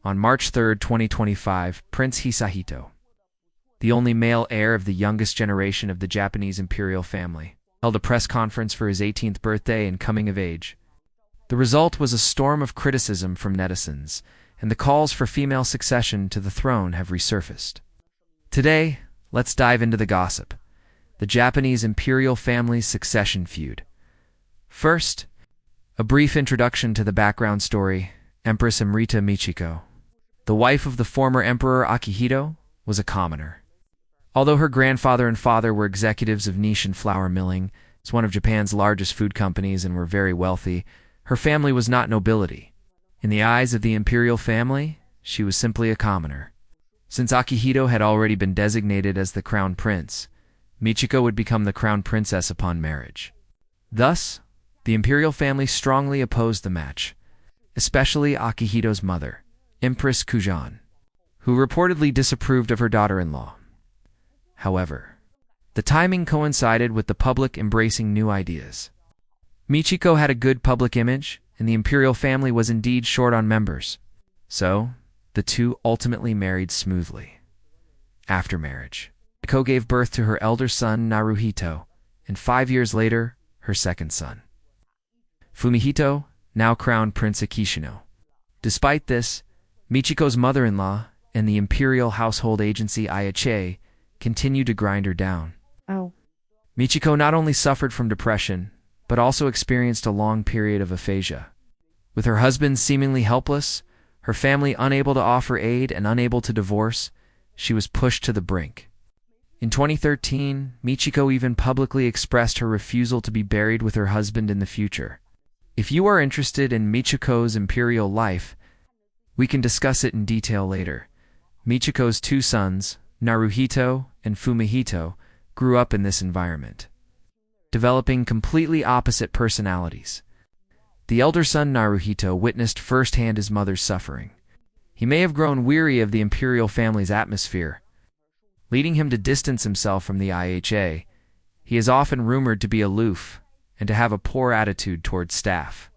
On March 3, 2025, Prince Hisahito, the only male heir of the youngest generation of the Japanese Imperial Family, held a press conference for his 18th birthday and coming of age. The result was a storm of criticism from netizens, and the calls for female succession to the throne have resurfaced. Today, let's dive into the gossip. The Japanese Imperial Family's succession feud. First, a brief introduction to the background story. Empress Emrita Michiko, the wife of the former Emperor Akihito, was a commoner. Although her grandfather and father were executives of Nishin Flour Milling, it's one of Japan's largest food companies, and were very wealthy, her family was not nobility. In the eyes of the imperial family, she was simply a commoner. Since Akihito had already been designated as the crown prince, Michiko would become the crown princess upon marriage. Thus, the imperial family strongly opposed the match, especially Akihito's mother, Empress Kujan, who reportedly disapproved of her daughter-in-law. However, the timing coincided with the public embracing new ideas. Michiko had a good public image, and the imperial family was indeed short on members. So, the two ultimately married smoothly. After marriage, Aiko gave birth to her elder son Naruhito, and 5 years later, her second son, Fumihito, now Crown Prince Akishino. Despite this, Michiko's mother-in-law and the Imperial Household Agency IHA continued to grind her down. Michiko not only suffered from depression, but also experienced a long period of aphasia. With her husband seemingly helpless, her family unable to offer aid and unable to divorce, she was pushed to the brink. In 2013, Michiko even publicly expressed her refusal to be buried with her husband in the future. If you are interested in Michiko's imperial life, we can discuss it in detail later. Michiko's two sons, Naruhito and Fumihito, grew up in this environment, developing completely opposite personalities. The elder son Naruhito witnessed firsthand his mother's suffering. He may have grown weary of the imperial family's atmosphere, leading him to distance himself from the IHA. He is often rumored to be aloof and to have a poor attitude towards staff.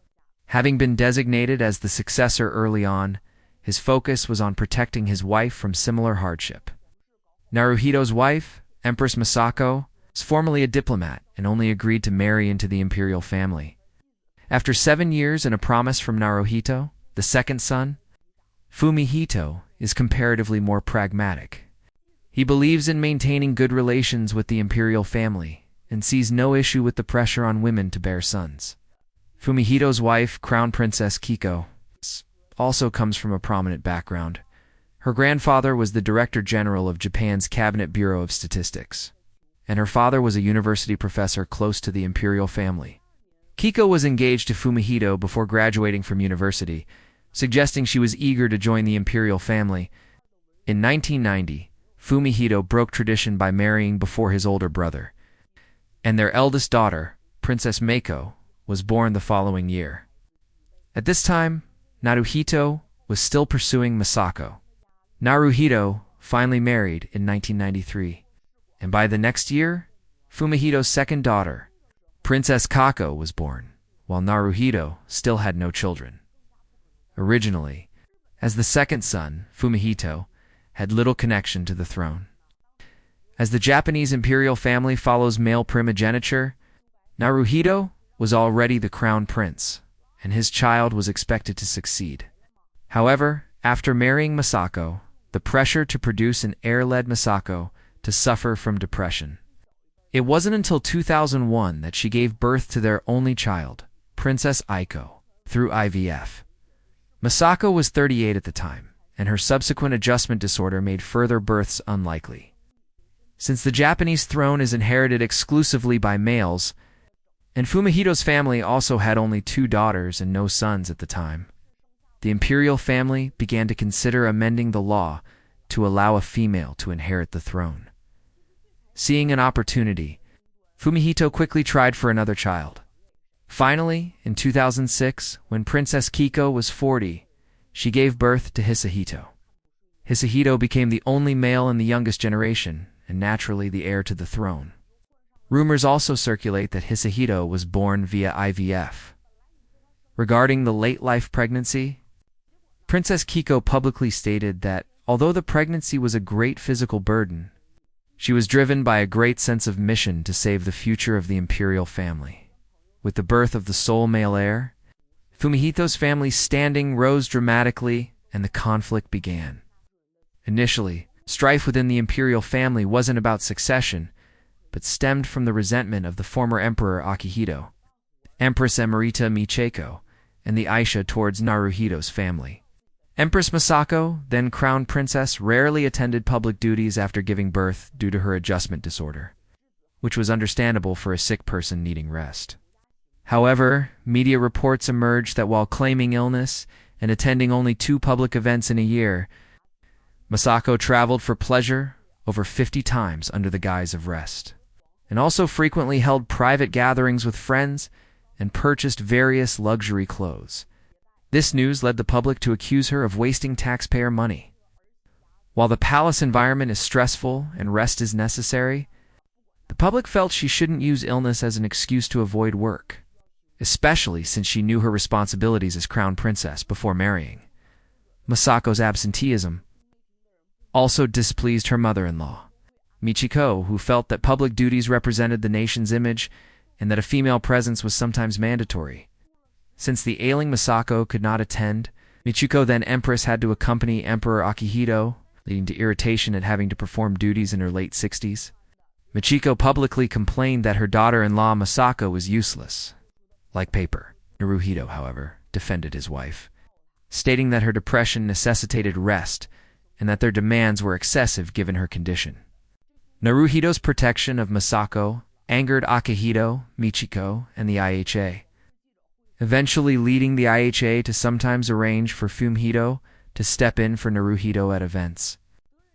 Having been designated as the successor early on, his focus was on protecting his wife from similar hardship. Naruhito's wife, Empress Masako, was formerly a diplomat and only agreed to marry into the imperial family. After 7 years and a promise from Naruhito, the second son, Fumihito is comparatively more pragmatic. He believes in maintaining good relations with the imperial family and sees no issue with the pressure on women to bear sons. Fumihito's wife, Crown Princess Kiko, also comes from a prominent background. Her grandfather was the Director General of Japan's Cabinet Bureau of Statistics, and her father was a university professor close to the imperial family. Kiko was engaged to Fumihito before graduating from university, suggesting she was eager to join the imperial family. In 1990, Fumihito broke tradition by marrying before his older brother, and their eldest daughter, Princess Aiko, was born the following year. At this time, Naruhito was still pursuing Masako. Naruhito finally married in 1993, and by the next year, Fumihito's second daughter, Princess Kiko, was born, while Naruhito still had no children. Originally, as the second son, Fumihito had little connection to the throne. As the Japanese imperial family follows male primogeniture, Naruhito was already the crown prince, and his child was expected to succeed. However, after marrying Masako, the pressure to produce an heir led Masako to suffer from depression. It wasn't until 2001 that she gave birth to their only child, Princess Aiko, through IVF. Masako was 38 at the time, and her subsequent adjustment disorder made further births unlikely. Since the Japanese throne is inherited exclusively by males, and Fumihito's family also had only 2 daughters and no sons at the time, the imperial family began to consider amending the law to allow a female to inherit the throne. Seeing an opportunity, Fumihito quickly tried for another child. Finally, in 2006, when Princess Kiko was 40, she gave birth to Hisahito. Hisahito became the only male in the youngest generation, and naturally the heir to the throne. Rumors also circulate that Hisahito was born via IVF. Regarding the late-life pregnancy, Princess Kiko publicly stated that, although the pregnancy was a great physical burden, she was driven by a great sense of mission to save the future of the imperial family. With the birth of the sole male heir, Fumihito's family's standing rose dramatically and the conflict began. Initially, strife within the imperial family wasn't about succession, but stemmed from the resentment of the former Emperor Akihito, Empress Emerita Michiko, and the Aisha towards Naruhito's family. Empress Masako, then Crown Princess, rarely attended public duties after giving birth due to her adjustment disorder, which was understandable for a sick person needing rest. However, media reports emerged that while claiming illness and attending only 2 public events in a year, Masako traveled for pleasure over 50 times under the guise of rest, and also frequently held private gatherings with friends and purchased various luxury clothes. This news led the public to accuse her of wasting taxpayer money. While the palace environment is stressful and rest is necessary, the public felt she shouldn't use illness as an excuse to avoid work, especially since she knew her responsibilities as crown princess before marrying. Masako's absenteeism also displeased her mother-in-law, Michiko, who felt that public duties represented the nation's image and that a female presence was sometimes mandatory. Since the ailing Masako could not attend, Michiko, then Empress, had to accompany Emperor Akihito, leading to irritation at having to perform duties in her late 60s. Michiko publicly complained that her daughter-in-law Masako was useless. Like paper. Naruhito, however, defended his wife, stating that her depression necessitated rest and that their demands were excessive given her condition. Naruhito's protection of Masako angered Akihito, Michiko, and the IHA, eventually leading the IHA to sometimes arrange for Fumihito to step in for Naruhito at events.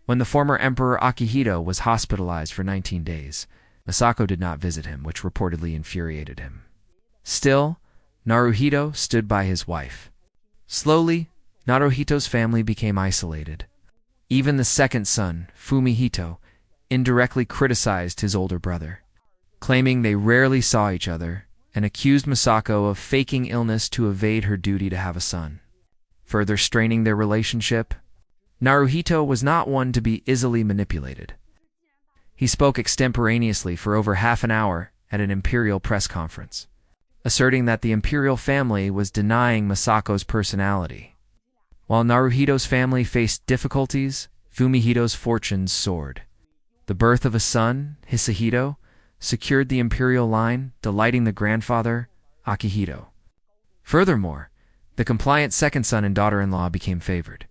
When the former Emperor Akihito was hospitalized for 19 days, Masako did not visit him, which reportedly infuriated him. Still, Naruhito stood by his wife. Slowly, Naruhito's family became isolated. Even the second son, Fumihito, indirectly criticized his older brother, claiming they rarely saw each other, and accused Masako of faking illness to evade her duty to have a son, further straining their relationship. Naruhito was not one to be easily manipulated. He spoke extemporaneously for over half an hour at an imperial press conference, asserting that the imperial family was denying Masako's personality. While Naruhito's family faced difficulties, Fumihito's fortunes soared. The birth of a son, Hisahito, secured the imperial line, delighting the grandfather, Akihito. Furthermore, the compliant second son and daughter-in-law became favored.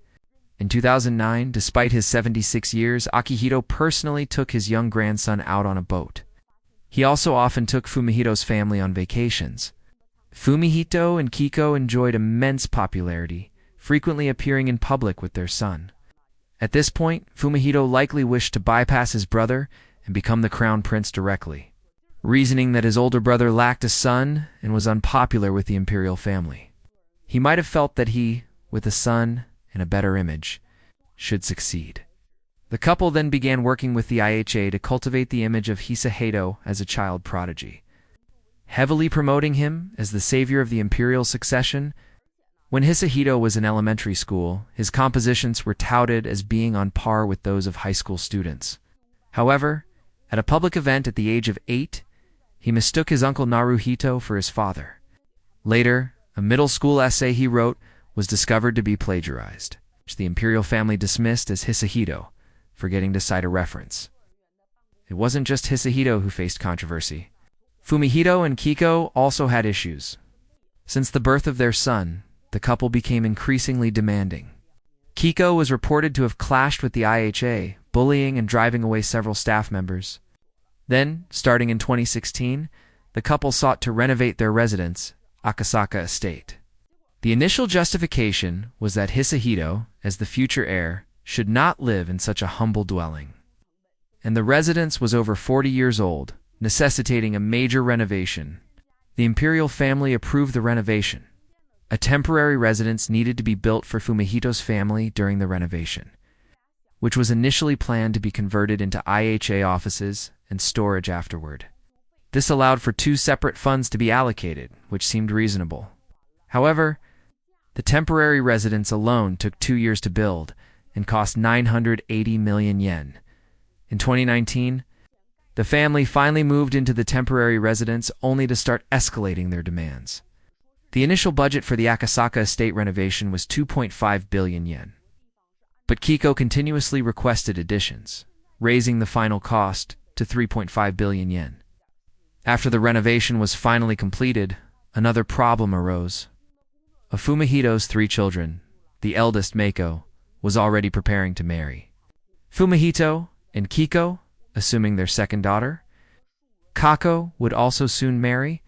In 2009, despite his 76 years, Akihito personally took his young grandson out on a boat. He also often took Fumihito's family on vacations. Fumihito and Kiko enjoyed immense popularity, frequently appearing in public with their son. At this point, Fumihito likely wished to bypass his brother and become the crown prince directly, reasoning that his older brother lacked a son and was unpopular with the imperial family. He might have felt that he, with a son and a better image, should succeed. The couple then began working with the IHA to cultivate the image of Hisahito as a child prodigy, heavily promoting him as the savior of the imperial succession. When Hisahito was in elementary school, his compositions were touted as being on par with those of high school students. However, at a public event at the age of 8, he mistook his uncle Naruhito for his father. Later, a middle school essay he wrote was discovered to be plagiarized, which the imperial family dismissed as Hisahito, forgetting to cite a reference. It wasn't just Hisahito who faced controversy. Fumihito and Kiko also had issues. Since the birth of their son, the couple became increasingly demanding. Kiko was reported to have clashed with the IHA, bullying and driving away several staff members. Then, starting in 2016, the couple sought to renovate their residence, Akasaka Estate. The initial justification was that Hisahito, as the future heir, should not live in such a humble dwelling, and the residence was over 40 years old, necessitating a major renovation. The imperial family approved the renovation. A temporary residence needed to be built for Fumihito's family during the renovation, which was initially planned to be converted into IHA offices and storage afterward. This allowed for 2 separate funds to be allocated, which seemed reasonable. However, The temporary residence alone took 2 years to build and cost 980 million yen. In 2019, the family finally moved into the temporary residence only to start escalating their demands. The initial budget for the Akasaka estate renovation was 2.5 billion yen. But Kiko continuously requested additions, raising the final cost to 3.5 billion yen. After the renovation was finally completed, another problem arose. Of Fumihito's 3 children, the eldest, Meiko, was already preparing to marry. Fumihito and Kiko, assuming their second daughter, Kako, would also soon marry,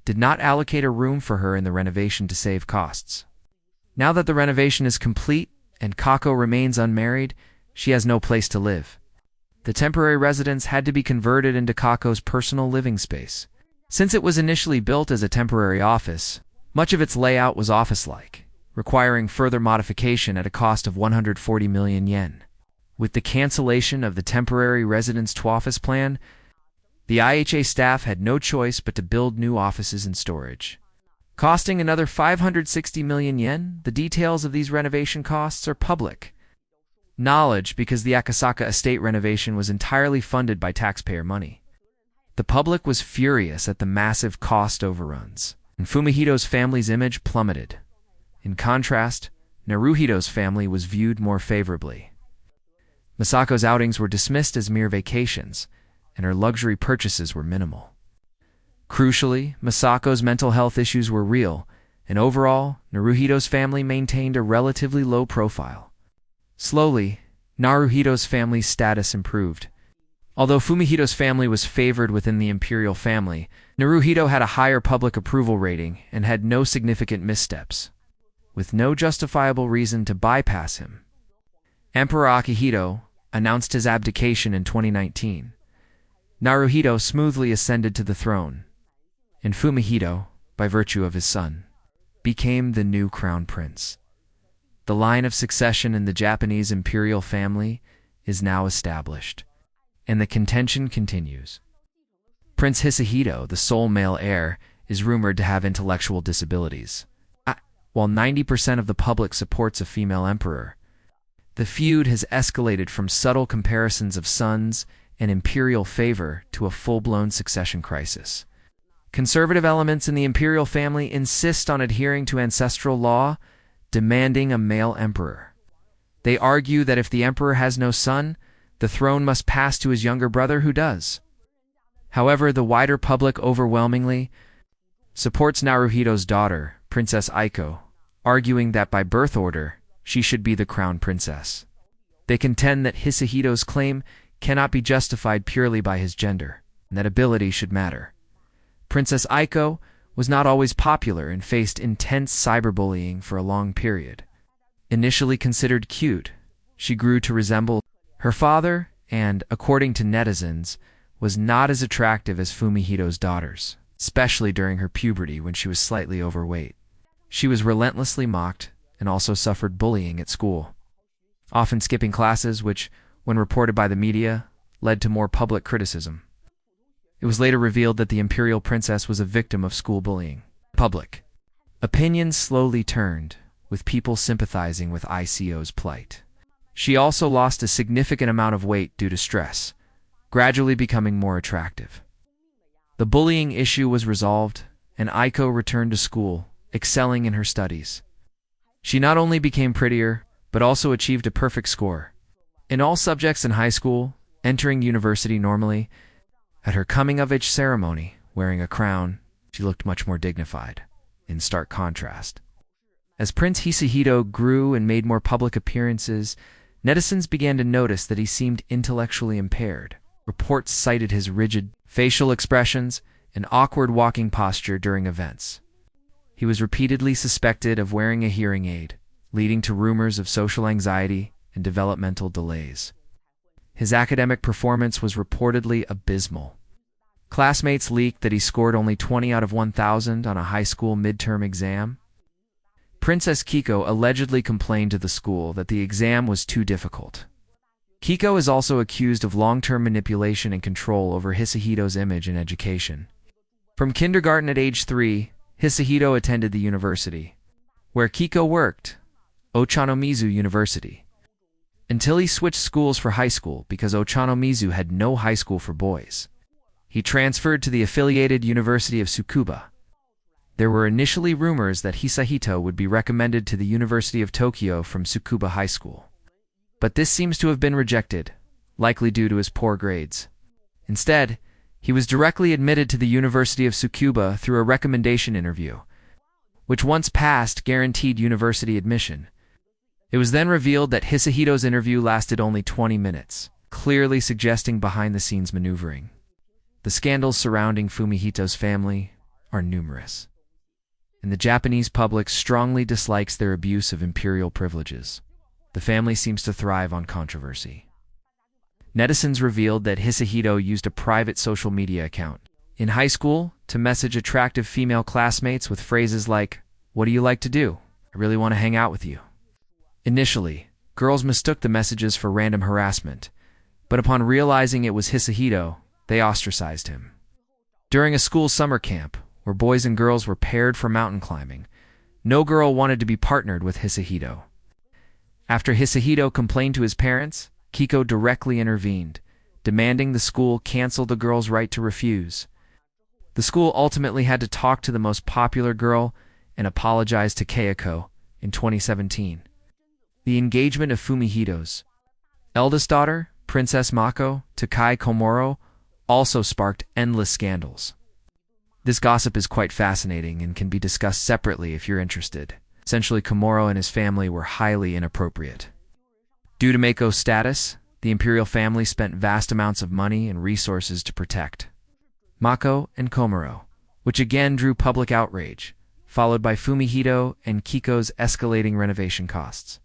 did not allocate a room for her in the renovation to save costs. Now that the renovation is complete and Kako remains unmarried, she has no place to live. The temporary residence had to be converted into Kako's personal living space. Since it was initially built as a temporary office, much of its layout was office-like, requiring further modification at a cost of 140 million yen. With the cancellation of the temporary residence to office plan, the IHA staff had no choice but to build new offices and storage. Costing another 560 million yen, the details of these renovation costs are public knowledge because the Akasaka estate renovation was entirely funded by taxpayer money. The public was furious at the massive cost overruns, and Fumihito's family's image plummeted. In contrast, Naruhito's family was viewed more favorably. Masako's outings were dismissed as mere vacations, and her luxury purchases were minimal. Crucially, Masako's mental health issues were real, and overall, Naruhito's family maintained a relatively low profile. Slowly, Naruhito's family's status improved. Although Fumihito's family was favored within the imperial family, Naruhito had a higher public approval rating and had no significant missteps, with no justifiable reason to bypass him. Emperor Akihito announced his abdication in 2019. Naruhito smoothly ascended to the throne, and Fumihito, by virtue of his son, became the new crown prince. The line of succession in the Japanese imperial family is now established, and the contention continues. Prince Hisahito, the sole male heir, is rumored to have intellectual disabilities. While 90% of the public supports a female emperor, the feud has escalated from subtle comparisons of sons and imperial favor to a full-blown succession crisis. Conservative elements in the imperial family insist on adhering to ancestral law, demanding a male emperor. They argue that if the emperor has no son, the throne must pass to his younger brother who does. However, the wider public overwhelmingly supports Naruhito's daughter, Princess Aiko, arguing that by birth order, she should be the crown princess. They contend that Hisahito's claim cannot be justified purely by his gender, and that ability should matter. Princess Aiko was not always popular and faced intense cyberbullying for a long period. Initially considered cute, she grew to resemble her father and, according to netizens, was not as attractive as Fumihito's daughters, especially during her puberty when she was slightly overweight. She was relentlessly mocked and also suffered bullying at school, often skipping classes, which, when reported by the media, led to more public criticism. It was later revealed that the imperial princess was a victim of school bullying. Public opinion slowly turned, with people sympathizing with Ico's plight. She also lost a significant amount of weight due to stress, gradually becoming more attractive. The bullying issue was resolved, and Aiko returned to school, excelling in her studies. She not only became prettier, but also achieved a perfect score in all subjects in high school, entering university normally. At her coming-of-age ceremony, wearing a crown, she looked much more dignified, in stark contrast. As Prince Hisahito grew and made more public appearances, netizens began to notice that he seemed intellectually impaired. Reports cited his rigid facial expressions and awkward walking posture during events. He was repeatedly suspected of wearing a hearing aid, leading to rumors of social anxiety and developmental delays. His academic performance was reportedly abysmal. Classmates leaked that he scored only 20 out of 1,000 on a high school midterm exam. Princess Kiko allegedly complained to the school that the exam was too difficult. Kiko is also accused of long-term manipulation and control over Hisahito's image and education. From kindergarten at age 3, Hisahito attended the university, where Kiko worked, Ochanomizu University, until he switched schools for high school because Ochanomizu had no high school for boys. He transferred to the affiliated University of Tsukuba. There were initially rumors that Hisahito would be recommended to the University of Tokyo from Tsukuba High School. But this seems to have been rejected, likely due to his poor grades. Instead, he was directly admitted to the University of Tsukuba through a recommendation interview, which once passed guaranteed university admission. It was then revealed that Hisahito's interview lasted only 20 minutes, clearly suggesting behind-the-scenes maneuvering. The scandals surrounding Fumihito's family are numerous, and the Japanese public strongly dislikes their abuse of imperial privileges. The family seems to thrive on controversy. Netizens revealed that Hisahito used a private social media account in high school to message attractive female classmates with phrases like, "What do you like to do? I really want to hang out with you." Initially, girls mistook the messages for random harassment, but upon realizing it was Hisahito, they ostracized him. During a school summer camp, where boys and girls were paired for mountain climbing, no girl wanted to be partnered with Hisahito. After Hisahito complained to his parents, Kiko directly intervened, demanding the school cancel the girl's right to refuse. The school ultimately had to talk to the most popular girl and apologize to Keiko in 2017. The engagement of Fumihito's eldest daughter, Princess Mako, to Kai Komuro, also sparked endless scandals. This gossip is quite fascinating and can be discussed separately if you're interested. Essentially, Komuro and his family were highly inappropriate. Due to Mako's status, the imperial family spent vast amounts of money and resources to protect Mako and Komuro, which again drew public outrage, followed by Fumihito and Kiko's escalating renovation costs.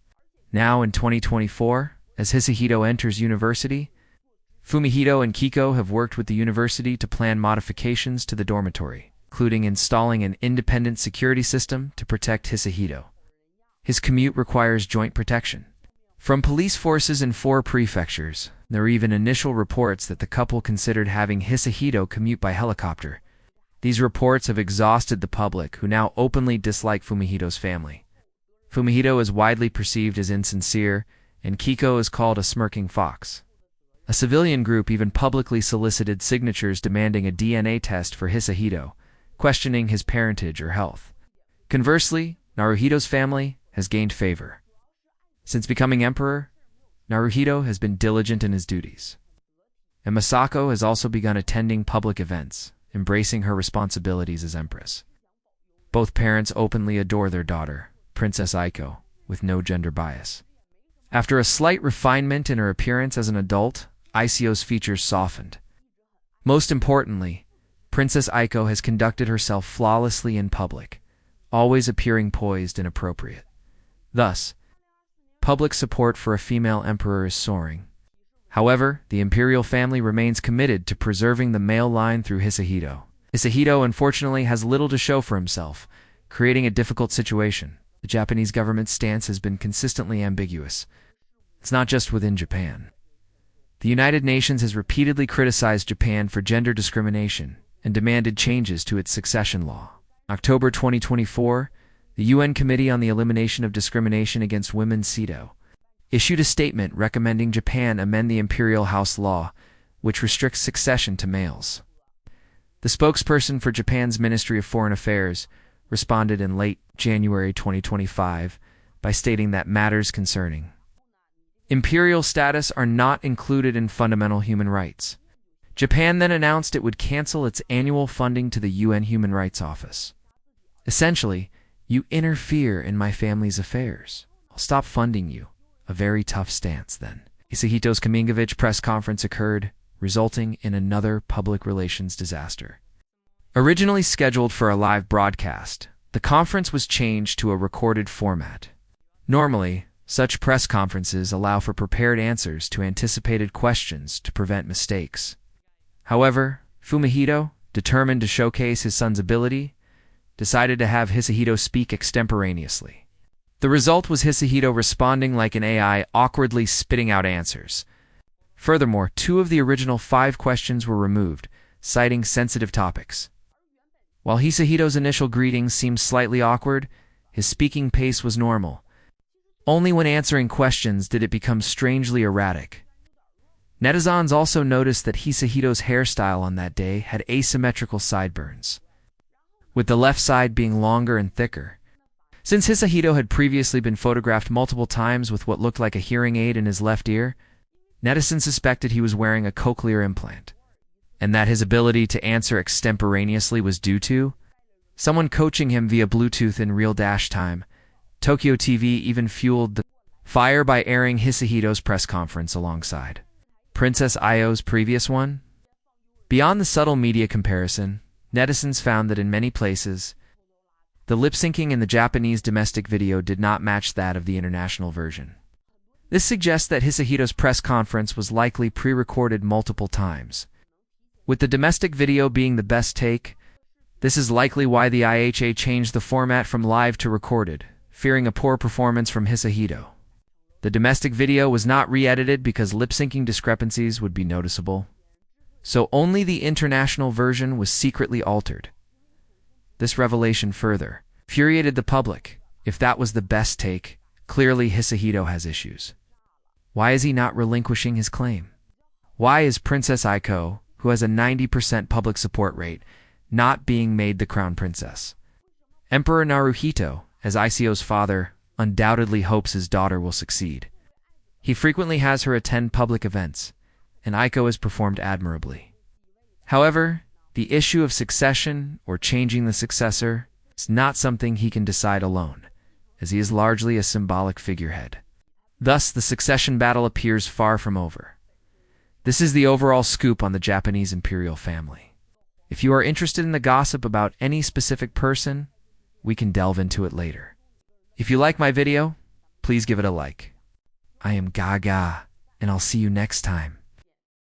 Now in 2024, as Hisahito enters university, Fumihito and Kiko have worked with the university to plan modifications to the dormitory, including installing an independent security system to protect Hisahito. His commute requires joint protection from police forces in 4 prefectures. There were even initial reports that the couple considered having Hisahito commute by helicopter. These reports have exhausted the public, who now openly dislike Fumihito's family. Fumihito is widely perceived as insincere, and Kiko is called a smirking fox. A civilian group even publicly solicited signatures demanding a DNA test for Hisahito, questioning his parentage or health. Conversely, Naruhito's family has gained favor. Since becoming emperor, Naruhito has been diligent in his duties. And Masako has also begun attending public events, embracing her responsibilities as empress. Both parents openly adore their daughter, Princess Aiko, with no gender bias. After a slight refinement in her appearance as an adult, Aiko's features softened. Most importantly, Princess Aiko has conducted herself flawlessly in public, always appearing poised and appropriate. Thus, public support for a female emperor is soaring. However, the imperial family remains committed to preserving the male line through Hisahito. Hisahito, unfortunately, has little to show for himself, creating a difficult situation. The Japanese government's stance has been consistently ambiguous. It's not just within Japan. The United Nations has repeatedly criticized Japan for gender discrimination and demanded changes to its succession law. In October 2024, the UN Committee on the Elimination of Discrimination Against Women (CEDAW) issued a statement recommending Japan amend the Imperial House Law, which restricts succession to males. The spokesperson for Japan's Ministry of Foreign Affairs responded in late January 2025 by stating that matters concerning imperial status are not included in fundamental human rights. Japan then announced it would cancel its annual funding to the UN Human Rights Office. Essentially, "You interfere in my family's affairs. I'll stop funding you." A very tough stance, then. Hisahito's Kamingavich press conference occurred, resulting in another public relations disaster. Originally scheduled for a live broadcast, the conference was changed to a recorded format. Normally, such press conferences allow for prepared answers to anticipated questions to prevent mistakes. However, Fumihito, determined to showcase his son's ability, decided to have Hisahito speak extemporaneously. The result was Hisahito responding like an AI, awkwardly spitting out answers. Furthermore, 2 of the original 5 questions were removed, citing sensitive topics. While Hisahito's initial greetings seemed slightly awkward, His speaking pace was normal. Only when answering questions did it become strangely erratic. Netizens also noticed that Hisahito's hairstyle on that day had asymmetrical sideburns, with the left side being longer and thicker. Since Hisahito had previously been photographed multiple times with what looked like a hearing aid in his left ear, netizens suspected he was wearing a cochlear implant, and that his ability to answer extemporaneously was due to someone coaching him via Bluetooth in real dash time. Tokyo TV even fueled the fire by airing Hisahito's press conference alongside Princess Aiko's previous one. Beyond the subtle media comparison, netizens found that in many places, the lip-syncing in the Japanese domestic video did not match that of the international version. This suggests that Hisahito's press conference was likely pre-recorded multiple times. With the domestic video being the best take, this is likely why the IHA changed the format from live to recorded, fearing a poor performance from Hisahito. The domestic video was not re-edited because lip-syncing discrepancies would be noticeable, so only the international version was secretly altered. This revelation further infuriated the public. If that was the best take, clearly Hisahito has issues. Why is he not relinquishing his claim? Why is Princess Aiko, who has a 90% public support rate, not being made the crown princess? Emperor Naruhito, as Aiko's father, undoubtedly hopes his daughter will succeed. He frequently has her attend public events, and Aiko has performed admirably. However, the issue of succession or changing the successor is not something he can decide alone, as he is largely a symbolic figurehead. Thus, the succession battle appears far from over. This is the overall scoop on the Japanese Imperial Family. If you are interested in the gossip about any specific person, we can delve into it later. If you like my video, please give it a like. I am Gaga, and I'll see you next time.